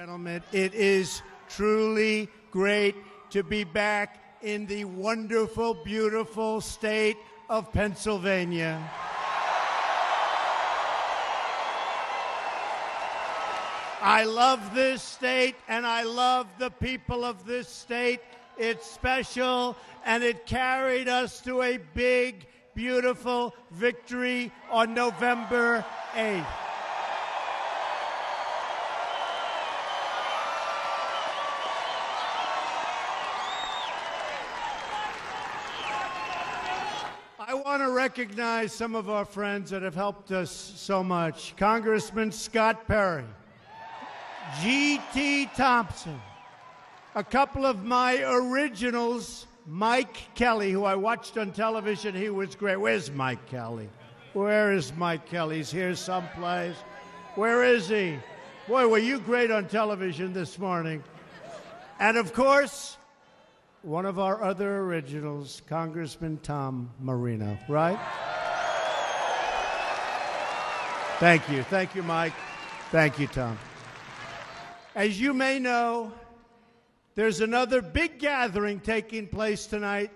Gentlemen, it is truly great to be back in the wonderful, beautiful state of Pennsylvania. I love this state, and I love the people of this state. It's special, and it carried us to a big, beautiful victory on November 8th. I want to recognize some of our friends that have helped us so much. Congressman Scott Perry, G.T. Thompson, a couple of my originals, Mike Kelly, who I watched on television. He was great. Where's Mike Kelly? Where is Mike Kelly? He's here someplace. Where is he? Boy, were you great on television this morning. And, of course, one of our other originals, Congressman Tom Marino, right? Thank you. Thank you, Mike. Thank you, Tom. As you may know, there's another big gathering taking place tonight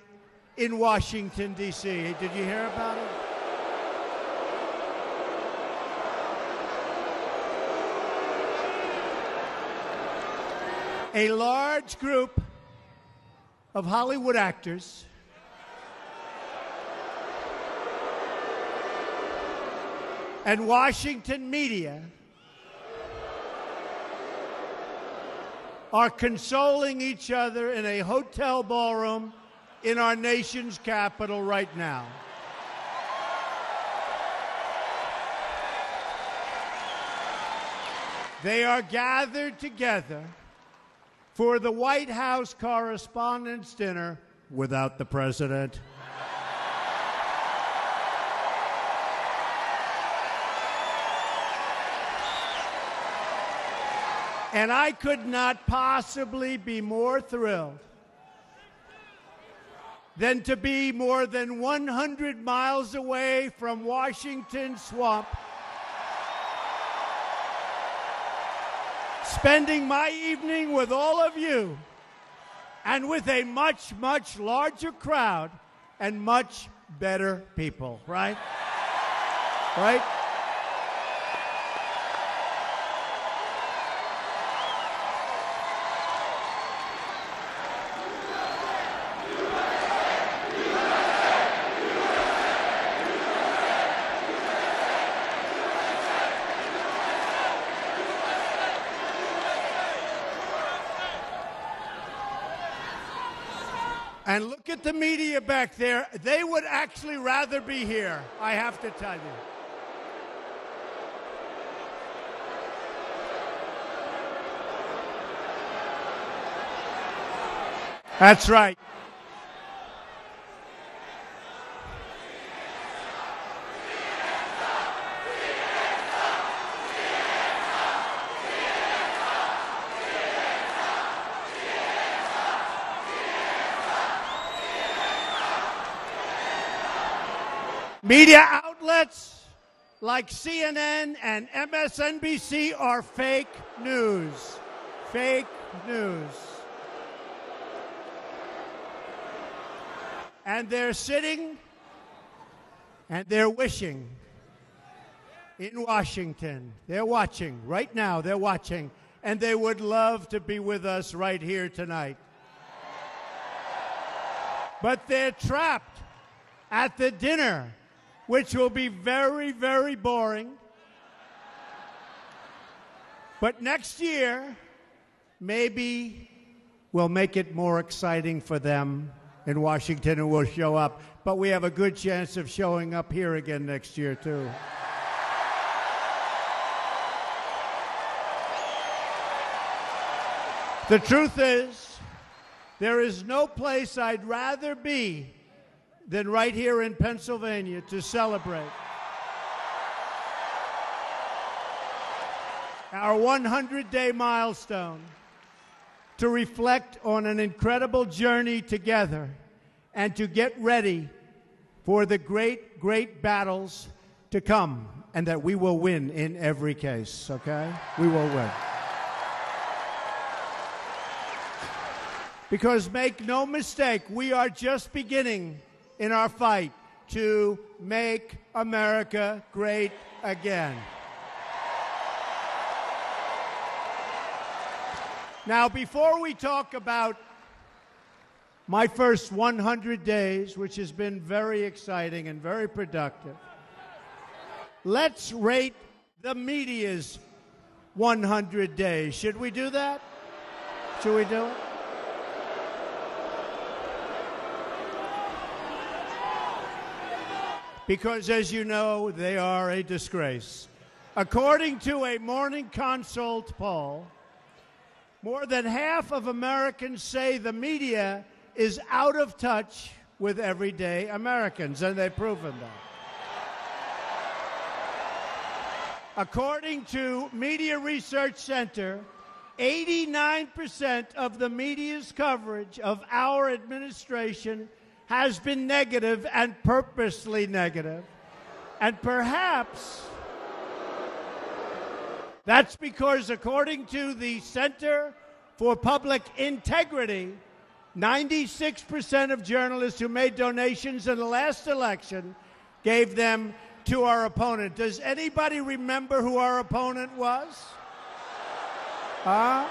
in Washington, D.C. Did you hear about it? A large group of Hollywood actors and Washington media are consoling each other in a hotel ballroom in our nation's capital right now. They are gathered together for the White House Correspondents' Dinner without the president. And I could not possibly be more thrilled than to be more than 100 miles away from Washington Swamp, spending my evening with all of you and with a much, much larger crowd and much better people, right? Right? And look at the media back there. They would actually rather be here, I have to tell you. That's right. Media outlets like CNN and MSNBC are fake news. Fake news. And they're sitting and they're wishing in Washington. They're watching right now. They're watching. And they would love to be with us right here tonight. But they're trapped at the dinner, which will be very, very boring. But next year, maybe we'll make it more exciting for them in Washington and we'll show up. But we have a good chance of showing up here again next year, too. The truth is, there is no place I'd rather be than right here in Pennsylvania to celebrate our 100-day milestone, to reflect on an incredible journey together and to get ready for the great, great battles to come, and that we will win in every case, okay? We will win. Because make no mistake, we are just beginning in our fight to make America great again. Now, before we talk about my first 100 days, which has been very exciting and very productive, let's rate the media's 100 days. Should we do that? Should we do it? Because, as you know, they are a disgrace. According to a Morning Consult poll, more than half of Americans say the media is out of touch with everyday Americans, and they've proven that. According to Media Research Center, 89% of the media's coverage of our administration has been negative and purposely negative. And perhaps that's because, according to the Center for Public Integrity, 96% of journalists who made donations in the last election gave them to our opponent. Does anybody remember who our opponent was? Huh?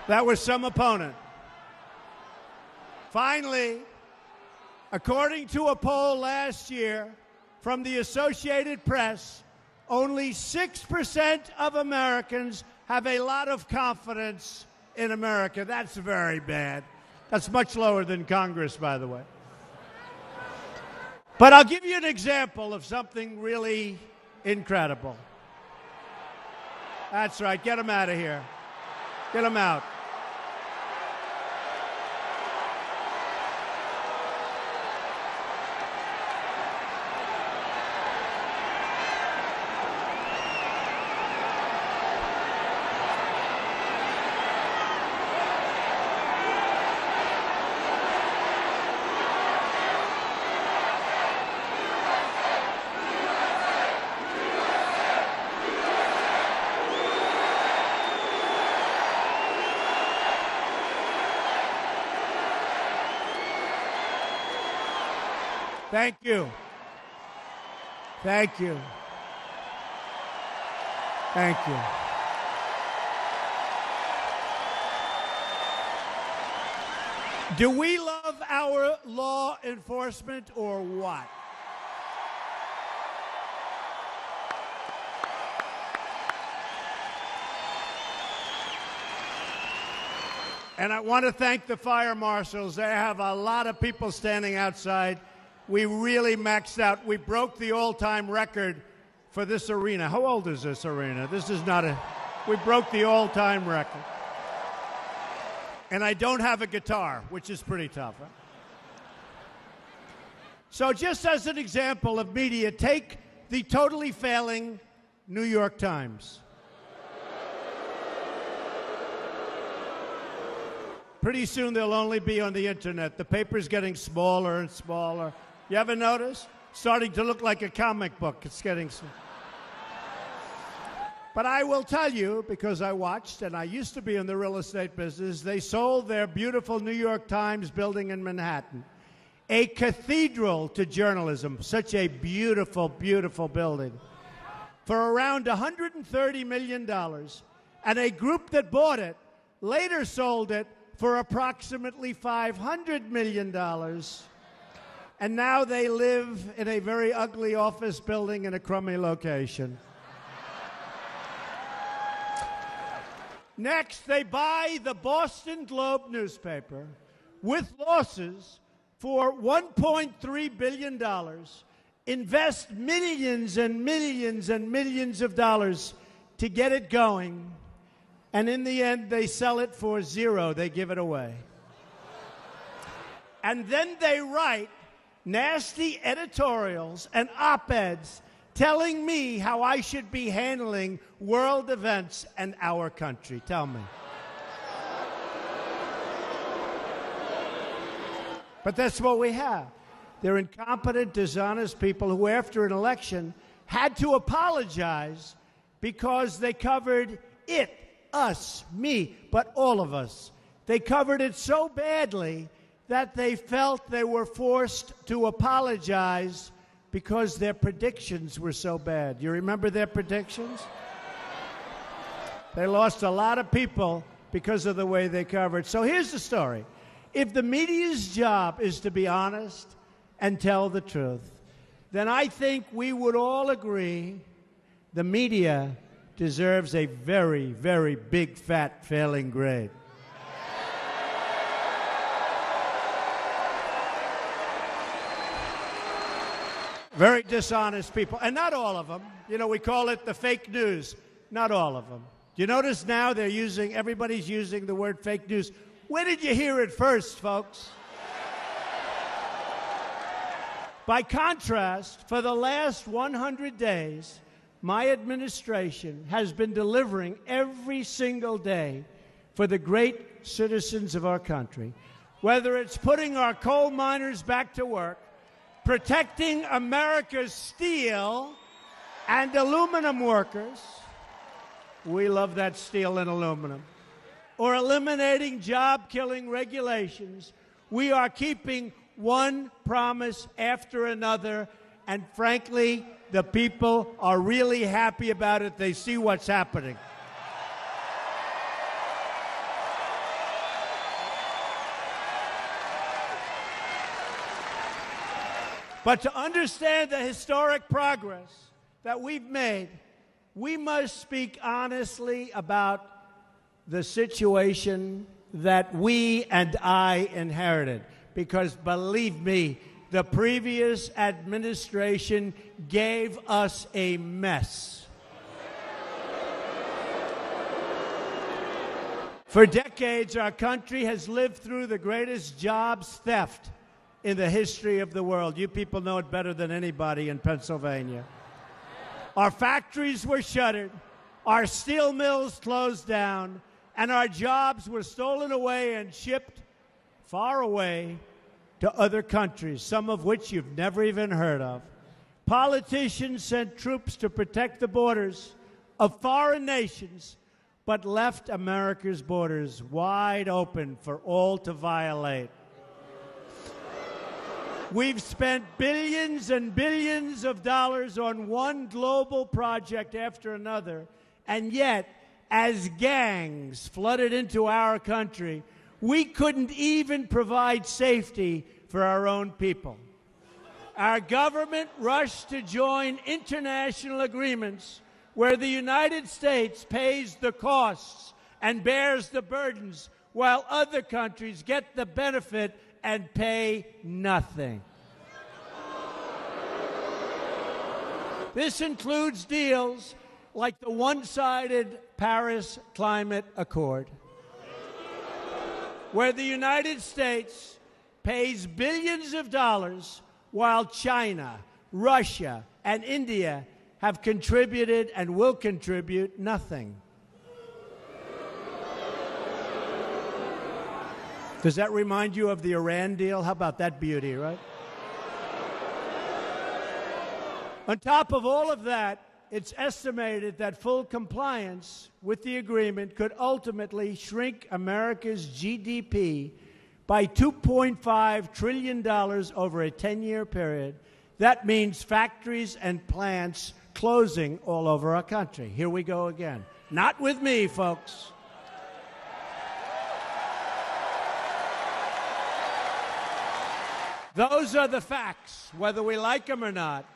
That was some opponent. Finally, according to a poll last year from the Associated Press, only 6% of Americans have a lot of confidence in America. That's very bad. That's much lower than Congress, by the way. But I'll give you an example of something really incredible. That's right. Get them out of here. Get them out. Thank you. Thank you. Thank you. Do we love our law enforcement or what? And I want to thank the fire marshals. They have a lot of people standing outside. We really maxed out. We broke the all-time record for this arena. How old is this arena? This is not a... We broke the all-time record. And I don't have a guitar, which is pretty tough. Huh? So just as an example of media, take the totally failing New York Times. Pretty soon they'll only be on the internet. The paper's getting smaller and smaller. You ever notice? Starting to look like a comic book. It's getting small. But I will tell you, because I watched, and I used to be in the real estate business, they sold their beautiful New York Times building in Manhattan. A cathedral to journalism. Such a beautiful, beautiful building. For around $130 million. And a group that bought it later sold it for approximately $500 million. And now they live in a very ugly office building in a crummy location. Next, they buy the Boston Globe newspaper with losses for $1.3 billion, invest millions and millions and millions of dollars to get it going, and in the end, they sell it for zero. They give it away. And then they write nasty editorials and op-eds telling me how I should be handling world events and our country. Tell me. But that's what we have. They're incompetent, dishonest people who, after an election, had to apologize because they covered it, us, me, but all of us. They covered it so badly that they felt they were forced to apologize because their predictions were so bad. You remember their predictions? They lost a lot of people because of the way they covered. So here's the story. If the media's job is to be honest and tell the truth, then I think we would all agree the media deserves a very, very big, fat failing grade. Very dishonest people, and not all of them. You know, we call it the fake news. Not all of them. You notice now everybody's using the word fake news. Where did you hear it first, folks? By contrast, for the last 100 days, my administration has been delivering every single day for the great citizens of our country. Whether it's putting our coal miners back to work, protecting America's steel and aluminum workers, we love that steel and aluminum, or eliminating job-killing regulations, we are keeping one promise after another, and frankly, the people are really happy about it. They see what's happening. But to understand the historic progress that we've made, we must speak honestly about the situation that we and I inherited. Because believe me, the previous administration gave us a mess. For decades, our country has lived through the greatest jobs theft in the history of the world. You people know it better than anybody in Pennsylvania. Our factories were shuttered, our steel mills closed down, and our jobs were stolen away and shipped far away to other countries, some of which you've never even heard of. Politicians sent troops to protect the borders of foreign nations, but left America's borders wide open for all to violate. We've spent billions and billions of dollars on one global project after another, and yet, as gangs flooded into our country, we couldn't even provide safety for our own people. Our government rushed to join international agreements where the United States pays the costs and bears the burdens, while other countries get the benefit and pay nothing. This includes deals like the one-sided Paris Climate Accord, where the United States pays billions of dollars while China, Russia, and India have contributed and will contribute nothing. Does that remind you of the Iran deal? How about that beauty, right? On top of all of that, it's estimated that full compliance with the agreement could ultimately shrink America's GDP by $2.5 trillion over a 10-year period. That means factories and plants closing all over our country. Here we go again. Not with me, folks. Those are the facts, whether we like them or not.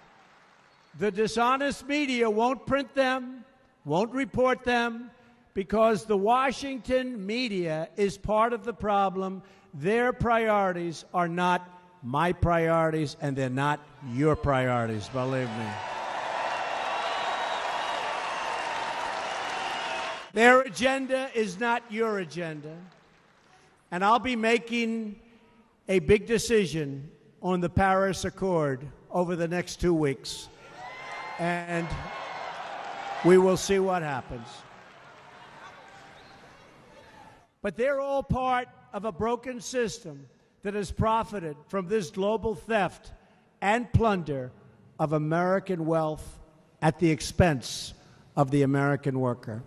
The dishonest media won't print them, won't report them, because the Washington media is part of the problem. Their priorities are not my priorities, and they're not your priorities, believe me. Their agenda is not your agenda. And I'll be making a big decision on the Paris Accord over the next 2 weeks. And we will see what happens. But they're all part of a broken system that has profited from this global theft and plunder of American wealth at the expense of the American worker.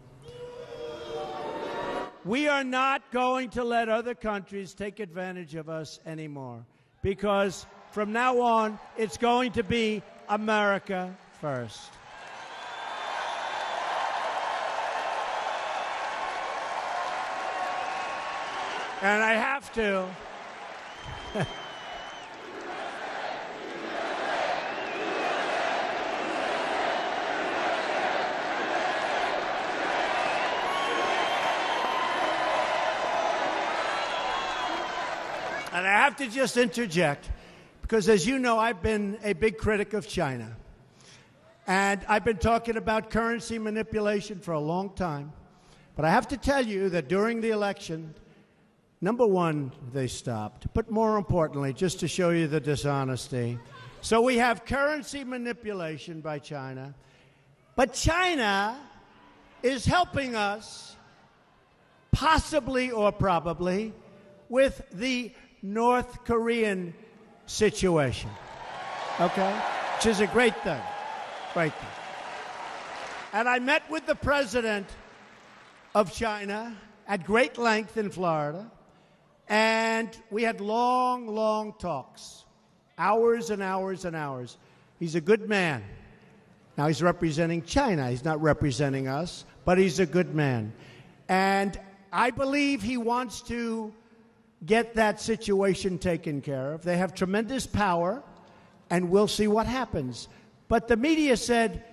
We are not going to let other countries take advantage of us anymore, because from now on, it's going to be America first. And I have to. And I have to just interject, because as you know, I've been a big critic of China. And I've been talking about currency manipulation for a long time. But I have to tell you that during the election, number one, they stopped. But more importantly, just to show you the dishonesty. So we have currency manipulation by China. But China is helping us, possibly or probably, with the North Korean situation, okay? Which is a great thing, great thing. And I met with the president of China at great length in Florida, and we had long, long talks, hours and hours and hours. He's a good man. Now, he's representing China. He's not representing us, but he's a good man. And I believe he wants to get that situation taken care of. They have tremendous power, and we'll see what happens. But the media said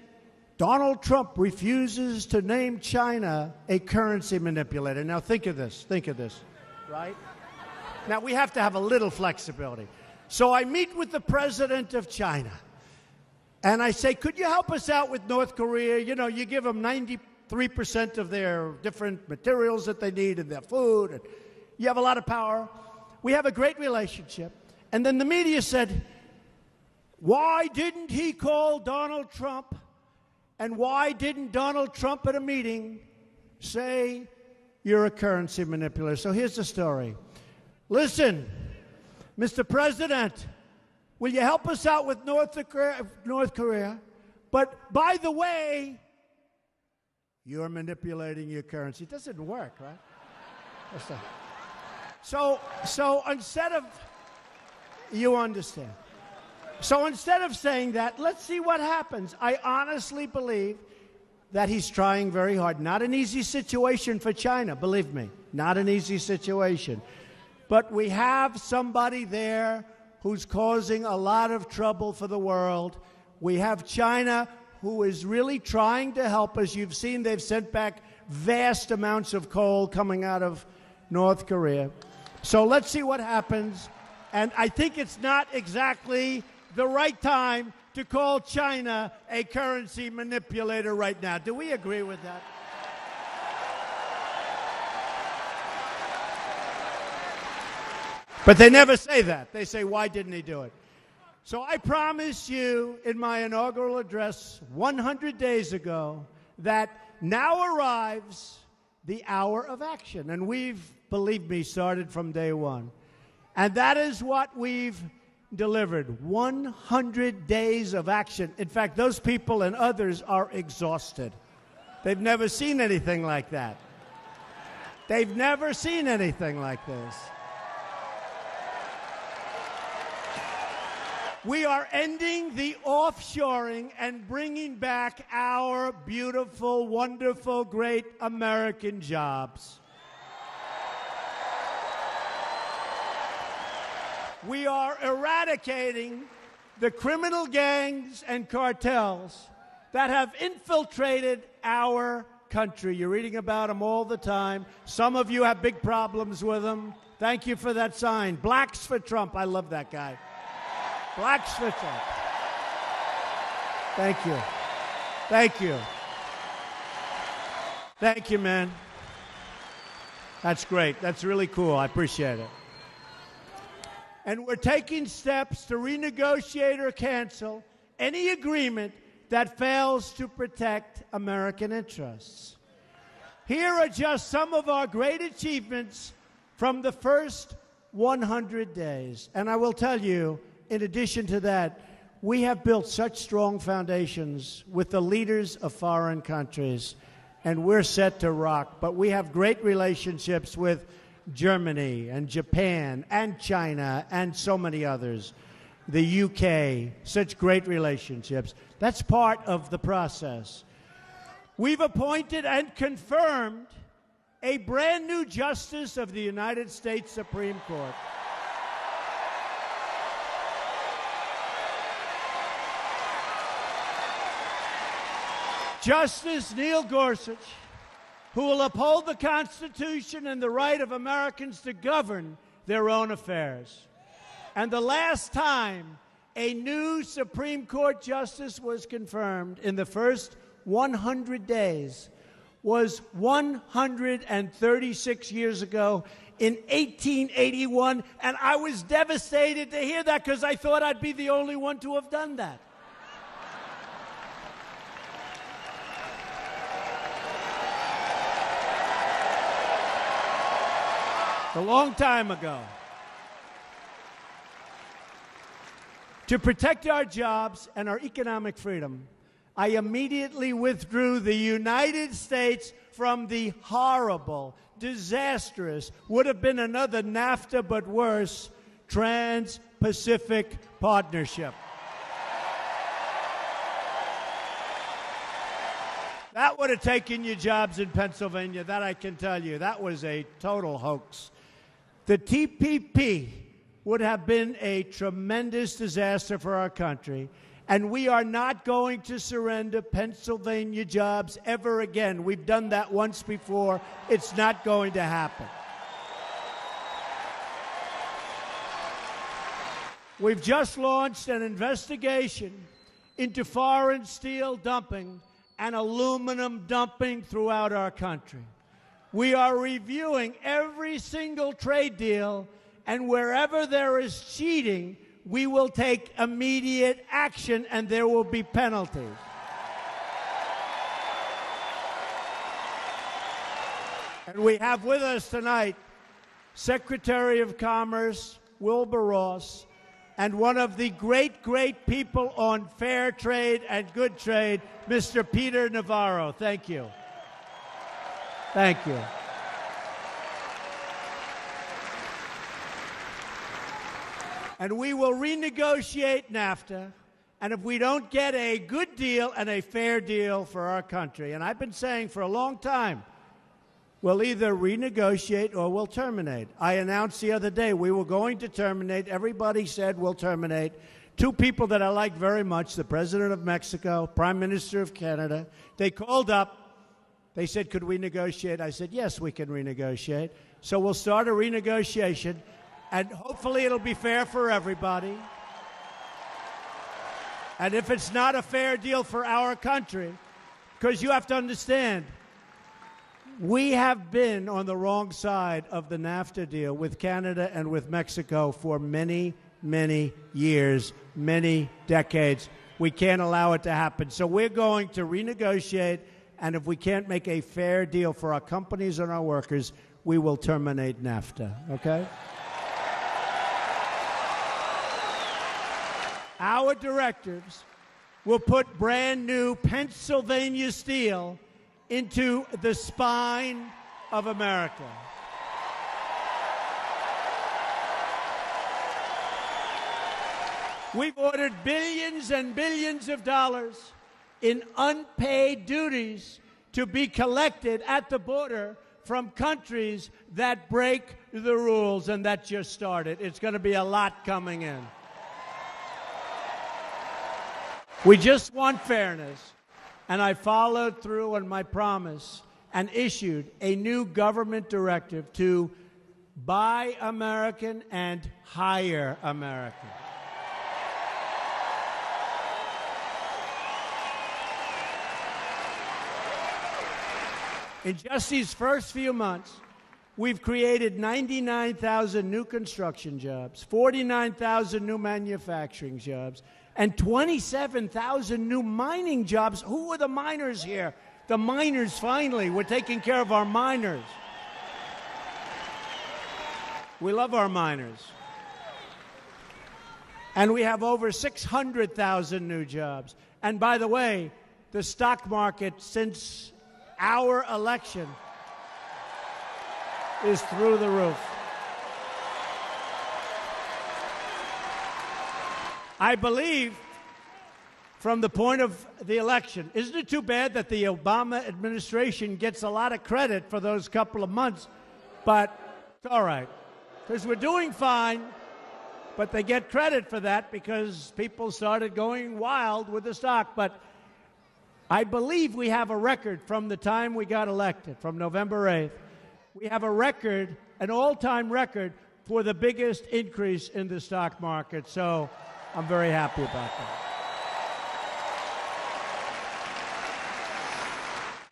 Donald Trump refuses to name China a currency manipulator. Now think of this, right? Now we have to have a little flexibility. So I meet with the president of China, and I say, could you help us out with North Korea? You know, you give them 93% of their different materials that they need and their food, and you have a lot of power. We have a great relationship. And then the media said, why didn't he call Donald Trump? And why didn't Donald Trump at a meeting say you're a currency manipulator? So here's the story. Listen, Mr. President, will you help us out with North Korea? But by the way, you're manipulating your currency. It doesn't work, right? That's not. So instead of, you understand. So instead of saying that, let's see what happens. I honestly believe that he's trying very hard. Not an easy situation for China, believe me. Not an easy situation. But we have somebody there who's causing a lot of trouble for the world. We have China, who is really trying to help us. You've seen they've sent back vast amounts of coal coming out of North Korea. So let's see what happens. And I think it's not exactly the right time to call China a currency manipulator right now. Do we agree with that? But they never say that. They say, why didn't he do it? So I promised you in my inaugural address 100 days ago that now arrives the hour of action. And we've, believe me, started from day one. And that is what we've delivered. 100 days of action. In fact, those people and others are exhausted. They've never seen anything like that. They've never seen anything like this. We are ending the offshoring and bringing back our beautiful, wonderful, great American jobs. We are eradicating the criminal gangs and cartels that have infiltrated our country. You're reading about them all the time. Some of you have big problems with them. Thank you for that sign. Blacks for Trump. I love that guy. Blacks for Trump. Thank you. Thank you. Thank you, man. That's great. That's really cool. I appreciate it. And we're taking steps to renegotiate or cancel any agreement that fails to protect American interests. Here are just some of our great achievements from the first 100 days. And I will tell you, in addition to that, we have built such strong foundations with the leaders of foreign countries, and we're set to rock. But we have great relationships with Germany and Japan and China and so many others. The UK, such great relationships. That's part of the process. We've appointed and confirmed a brand new justice of the United States Supreme Court. Justice Neil Gorsuch, who will uphold the Constitution and the right of Americans to govern their own affairs. And the last time a new Supreme Court justice was confirmed in the first 100 days was 136 years ago in 1881, and I was devastated to hear that because I thought I'd be the only one to have done that. A long time ago. To protect our jobs and our economic freedom, I immediately withdrew the United States from the horrible, disastrous, would have been another NAFTA but worse, Trans-Pacific Partnership. That would have taken your jobs in Pennsylvania, that I can tell you. That was a total hoax. The TPP would have been a tremendous disaster for our country, and we are not going to surrender Pennsylvania jobs ever again. We've done that once before. It's not going to happen. We've just launched an investigation into foreign steel dumping and aluminum dumping throughout our country. We are reviewing every single trade deal, and wherever there is cheating, we will take immediate action, and there will be penalties. And we have with us tonight Secretary of Commerce Wilbur Ross and one of the great, great people on fair trade and good trade, Mr. Peter Navarro. Thank you. Thank you. And we will renegotiate NAFTA, and if we don't get a good deal and a fair deal for our country, and I've been saying for a long time, we'll either renegotiate or we'll terminate. I announced the other day we were going to terminate. Everybody said we'll terminate. Two people that I like very much, the President of Mexico, Prime Minister of Canada, they called up. They said, could we negotiate? I said, yes, we can renegotiate. So we'll start a renegotiation, and hopefully it'll be fair for everybody. And if it's not a fair deal for our country, because you have to understand, we have been on the wrong side of the NAFTA deal with Canada and with Mexico for many, many years, many decades. We can't allow it to happen. So we're going to renegotiate, and if we can't make a fair deal for our companies and our workers, we will terminate NAFTA, okay? Our directives will put brand new Pennsylvania steel into the spine of America. We've ordered billions and billions of dollars in unpaid duties to be collected at the border from countries that break the rules, and that just started. It's going to be a lot coming in. We just want fairness, and I followed through on my promise and issued a new government directive to buy American and hire American. In just these first few months, we've created 99,000 new construction jobs, 49,000 new manufacturing jobs, and 27,000 new mining jobs. Who are the miners here? The miners, finally. We're taking care of our miners. We love our miners. And we have over 600,000 new jobs. And by the way, the stock market since our election is through the roof. I believe, from the point of the election, isn't it too bad that the Obama administration gets a lot of credit for those couple of months? But it's all right, because we're doing fine. But they get credit for that because people started going wild with the stock. But I believe we have a record from the time we got elected, from November 8th. We have a record, an all-time record, for the biggest increase in the stock market. So I'm very happy about that.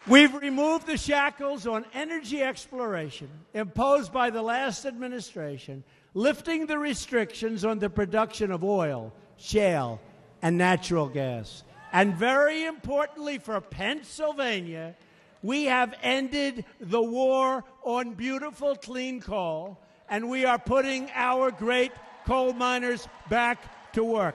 We've removed the shackles on energy exploration imposed by the last administration, lifting the restrictions on the production of oil, shale, and natural gas. And very importantly for Pennsylvania, we have ended the war on beautiful clean coal, and we are putting our great coal miners back to work.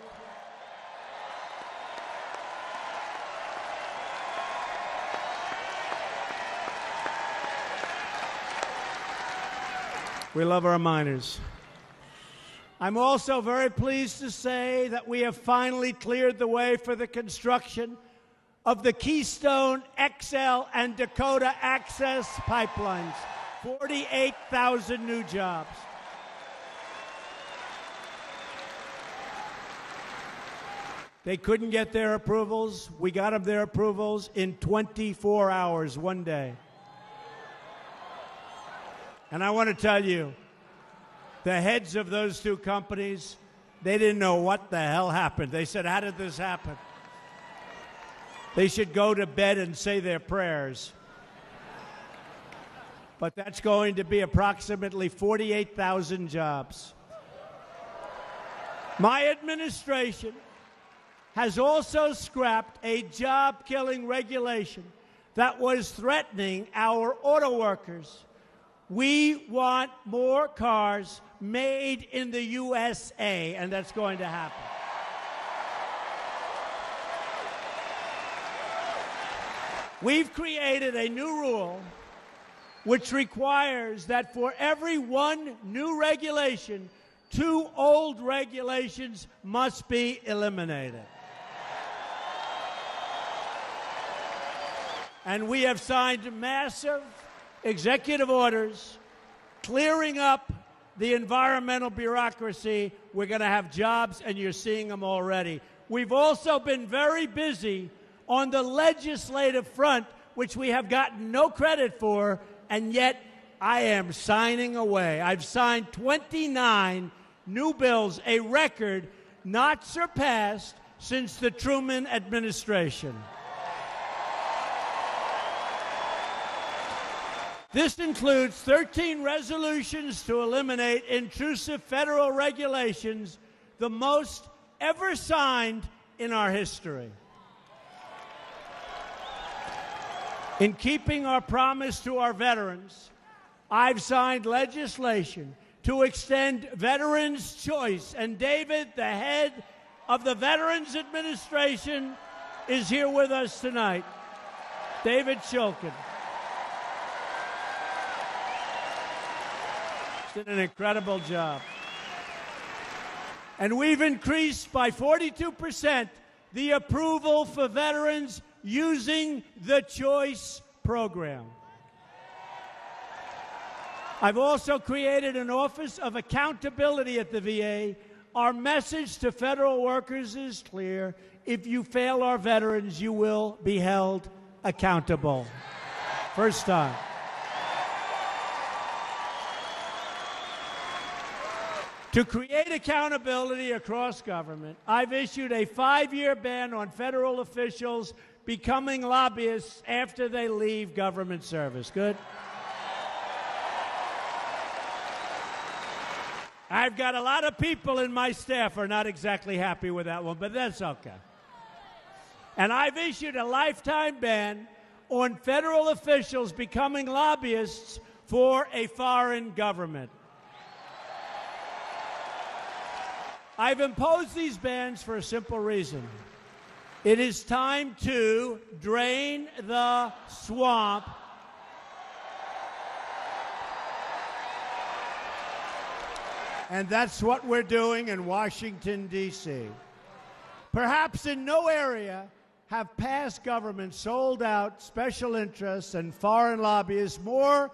We love our miners. I'm also very pleased to say that we have finally cleared the way for the construction of the Keystone XL and Dakota Access pipelines. 48,000 new jobs. They couldn't get their approvals. We got them their approvals in 24 hours, one day. And I want to tell you, the heads of those two companies, they didn't know what the hell happened. They said, how did this happen? They should go to bed and say their prayers. But that's going to be approximately 48,000 jobs. My administration has also scrapped a job-killing regulation that was threatening our auto workers. We want more cars made in the USA, and that's going to happen. We've created a new rule which requires that for every one new regulation, 2 old regulations must be eliminated. And we have signed massive executive orders clearing up the environmental bureaucracy. We're going to have jobs, and you're seeing them already. We've also been very busy on the legislative front, which we have gotten no credit for, and yet I am signing away. I've signed 29 new bills, a record not surpassed since the Truman administration. This includes 13 resolutions to eliminate intrusive federal regulations, the most ever signed in our history. In keeping our promise to our veterans, I've signed legislation to extend veterans' choice. And David, the head of the Veterans Administration, is here with us tonight. David Shulkin. Did an incredible job. And we've increased by 42% the approval for veterans using the Choice program. I've also created an Office of Accountability at the VA. Our message to federal workers is clear. If you fail our veterans, you will be held accountable. First time. To create accountability across government, I've issued a 5-year ban on federal officials becoming lobbyists after they leave government service. Good? I've got a lot of people in my staff who are not exactly happy with that one, but that's okay. And I've issued a lifetime ban on federal officials becoming lobbyists for a foreign government. I've imposed these bans for a simple reason. It is time to drain the swamp and that's what we're doing in Washington, D.C. Perhaps in no area have past governments sold out special interests and foreign lobbyists more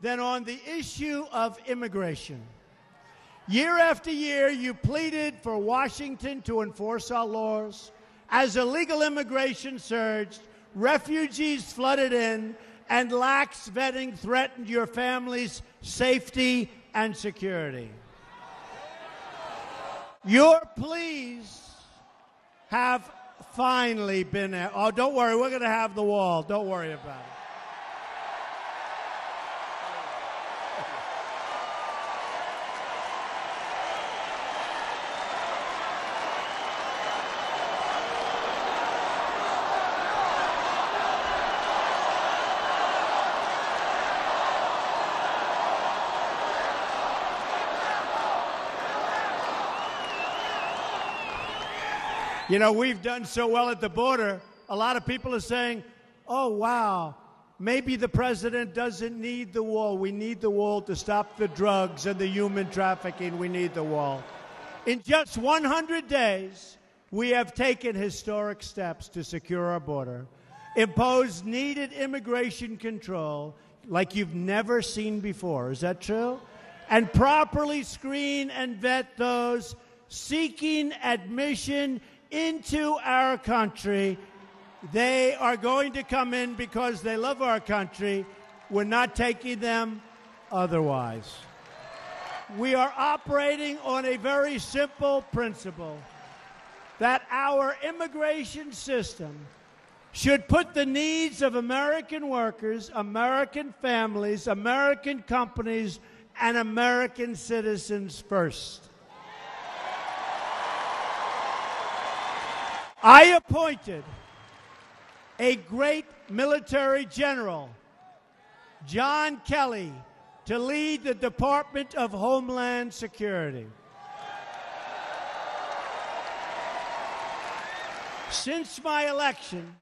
than on the issue of immigration. Year after year, you pleaded for Washington to enforce our laws. As illegal immigration surged, refugees flooded in, and lax vetting threatened your family's safety and security. Your pleas have finally been... Oh, don't worry, we're going to have the wall. Don't worry about it. You know, we've done so well at the border, a lot of people are saying, oh, wow, maybe the president doesn't need the wall. We need the wall to stop the drugs and the human trafficking. We need the wall. In just 100 days, we have taken historic steps to secure our border, imposed needed immigration control like you've never seen before. Is that true? And properly screen and vet those seeking admission into our country. They are going to come in because they love our country. We're not taking them otherwise. We are operating on a very simple principle, that our immigration system should put the needs of American workers, American families, American companies, and American citizens first. I appointed a great military general, John Kelly, to lead the Department of Homeland Security. Since my election,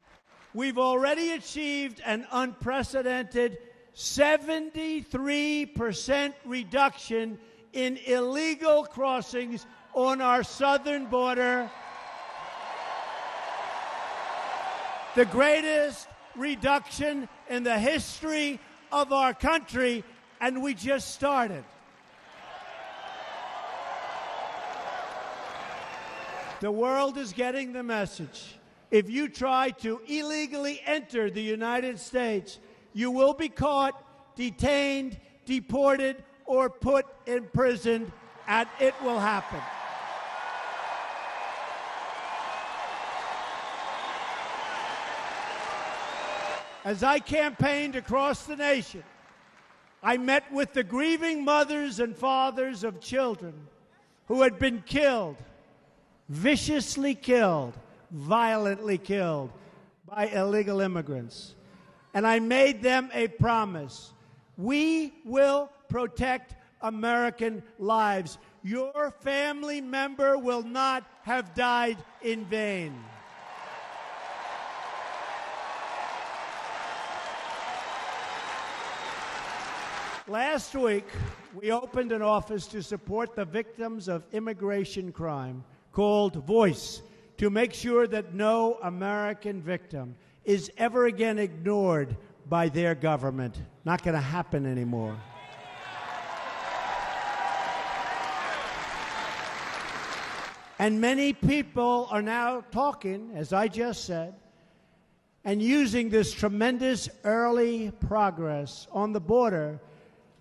we've already achieved an unprecedented 73% reduction in illegal crossings on our southern border. The greatest reduction in the history of our country, and we just started. The world is getting the message. If you try to illegally enter the United States, you will be caught, detained, deported, or put in prison, and it will happen. As I campaigned across the nation, I met with the grieving mothers and fathers of children who had been killed, viciously killed, violently killed by illegal immigrants. And I made them a promise. We will protect American lives. Your family member will not have died in vain. Last week, we opened an office to support the victims of immigration crime called Voice, to make sure that no American victim is ever again ignored by their government. Not going to happen anymore. And many people are now talking, as I just said, and using this tremendous early progress on the border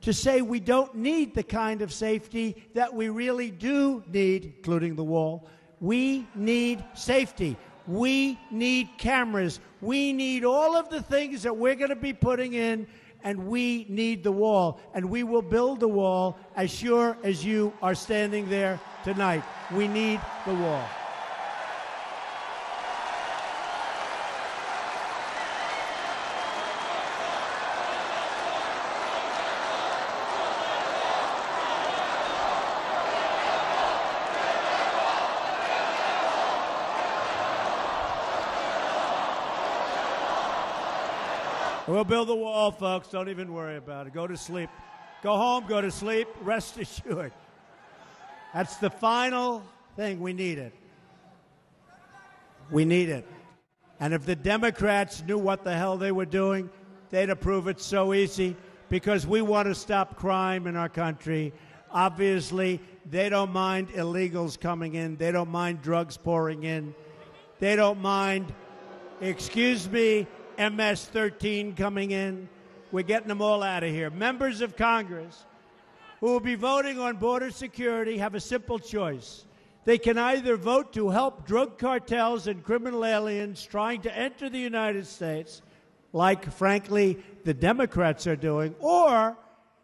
to say we don't need the kind of safety that we really do need, including the wall. We need safety. We need cameras. We need all of the things that we're going to be putting in, and we need the wall. And we will build the wall as sure as you are standing there tonight. We need the wall. We'll build the wall, folks. Don't even worry about it. Go to sleep. Go home, go to sleep. Rest assured. That's the final thing. We need it. We need it. And if the Democrats knew what the hell they were doing, they'd approve it so easy, because we want to stop crime in our country. Obviously, they don't mind illegals coming in. They don't mind drugs pouring in. They don't mind, excuse me, MS-13 coming in. We're getting them all out of here. Members of Congress who will be voting on border security have a simple choice. They can either vote to help drug cartels and criminal aliens trying to enter the United States, like, frankly, the Democrats are doing, or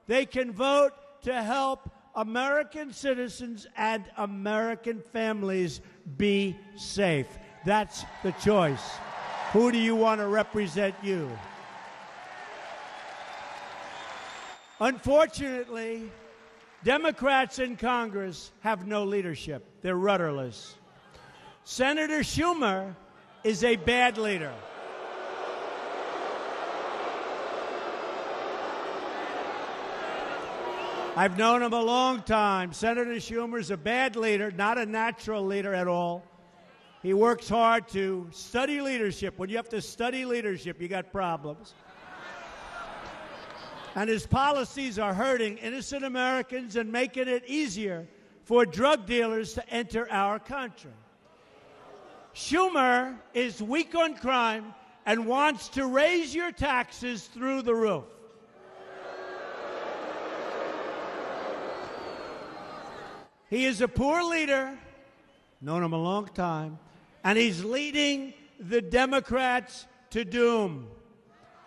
they can vote to help American citizens and American families be safe. That's the choice. Who do you want to represent you? Unfortunately, Democrats in Congress have no leadership. They're rudderless. Senator Schumer is a bad leader. I've known him a long time. Senator Schumer's a bad leader, not a natural leader at all. He works hard to study leadership. When you have to study leadership, you got problems. And his policies are hurting innocent Americans and making it easier for drug dealers to enter our country. Schumer is weak on crime and wants to raise your taxes through the roof. He is a poor leader, known him a long time, and he's leading the Democrats to doom.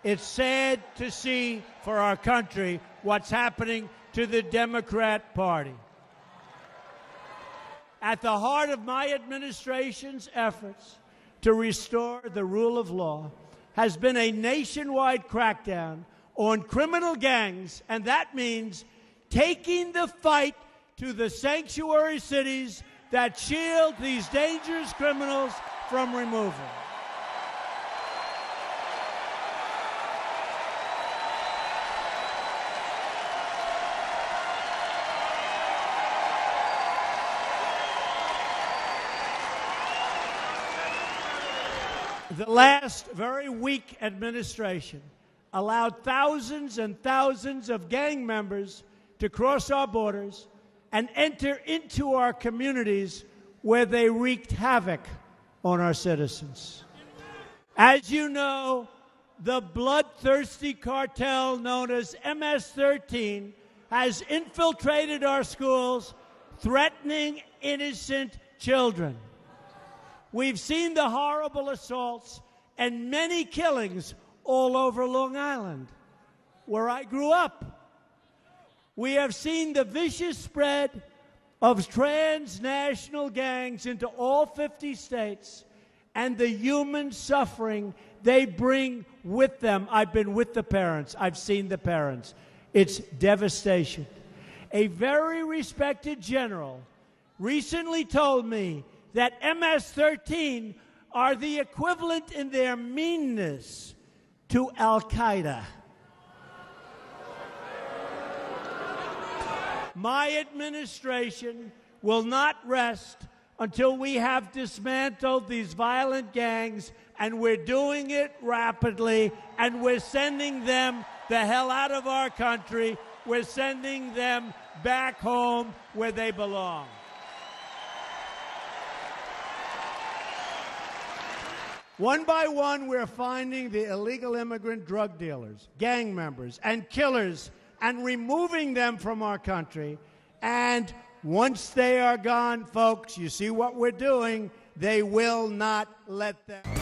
It's sad to see for our country what's happening to the Democrat Party. At the heart of my administration's efforts to restore the rule of law has been a nationwide crackdown on criminal gangs, and that means taking the fight to the sanctuary cities that shield these dangerous criminals from removal. The last very weak administration allowed thousands and thousands of gang members to cross our borders and enter into our communities where they wreaked havoc on our citizens. As you know, the bloodthirsty cartel known as MS-13 has infiltrated our schools, threatening innocent children. We've seen the horrible assaults and many killings all over Long Island, where I grew up. We have seen the vicious spread of transnational gangs into all 50 states and the human suffering they bring with them. I've been with the parents. I've seen the parents. It's devastation. A very respected general recently told me that MS-13 are the equivalent in their meanness to Al-Qaeda. My administration will not rest until we have dismantled these violent gangs, and we're doing it rapidly, and we're sending them the hell out of our country. We're sending them back home where they belong. One by one, we're finding the illegal immigrant drug dealers, gang members, and killers, and removing them from our country. And once they are gone, folks, you see what we're doing, they will not let them.